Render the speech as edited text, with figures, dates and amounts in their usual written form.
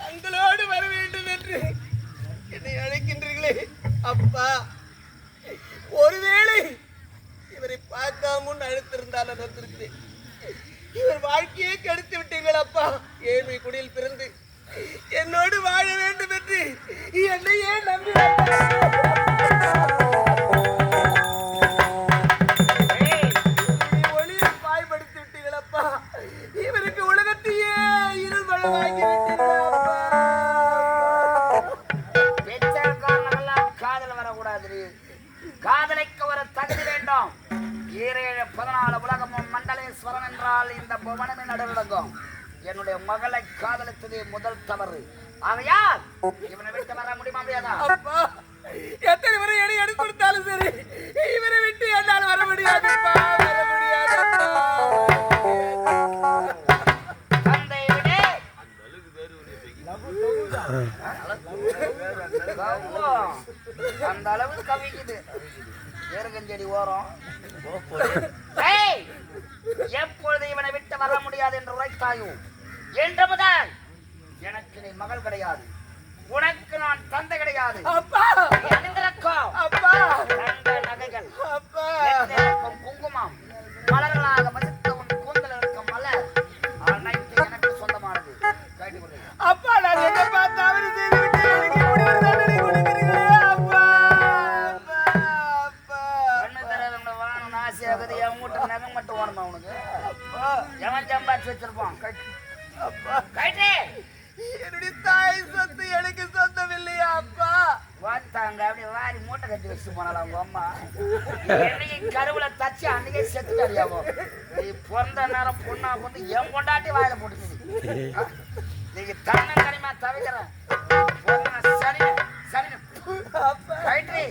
தங்களோடு வர வேண்டும் என்று என்னை அழைக்கின்றீர்களே அப்பா. ஒருவேளை இவரை பார்க்காம அழைத்திருந்தால் வந்திருக்கிறேன். இவர் வாழ்க்கையை கெடுத்து விட்டீர்கள் அப்பா. ஏழ்மை குடியில் பிறந்து என்னோடு வாழ வேண்டும் என்று என்னையே நம்பி ஒளியை பாய்படுத்தி விட்டீர்கள் அப்பா. இவருக்கு உலகத்தையே இருள் வளமாகி காதல் வரக்கூடாது. காதலைக்கு ஒரு தகுதி வேண்டும். 14 உலகமும் மண்டலேஸ்வரன் என்றால் இந்த புவனமே நடுவிலங்கும். என்னுடைய மகளை காதலித்தது முதல் தவறு. ஆகையால் இவனை விட்டு வர முடியுமா முடியாதா? எத்தனை முறை எடை எடுத்து கொடுத்தாலும் சரி இவரை விட்டு என்னால் வர முடியாது. தந்தை விட அந்த அளவு கவிக்குது. ஏறுகஞ்செடி ஓரம் எப்பொழுது இவனை விட்டு வர முடியாது என்று உரைத்தாயோ, என்று முதல் எனக்கு நீ மகள் கிடையாது, உனக்கு நான் தந்தை கிடையாது. நகைகள் குங்குமம் மலர்களாக வசித்த உன் கூந்தல் இருக்கும் மலர் அனைத்து எனக்கு சொந்தமானது. அப்பா நான் என்ன பார்த்தாவது நகை மட்டும் ஓடணும் அவனுக்கு. எவன் சம்பாதிச்சு வச்சிருப்பான். என்னுடைய தாய் சொத்து எனக்கு சொந்தமில்லையா அப்பா? வாத்தாங்க அப்படியே வாரி மூட்டை கட்டி வச்சு போனாலும் அவங்க அம்மா என்னைக்கு கருவுல தச்சு அன்னைக்கே செத்துட்டாரியாவோ. நீ பிறந்த நேரம் பொண்ணா கொண்டு என் கொண்டாட்டி வாயில போட்டுச்சு. நீங்க தன்னை தனிமா தவிக்கிறேன் சனி சனி கைட்ரி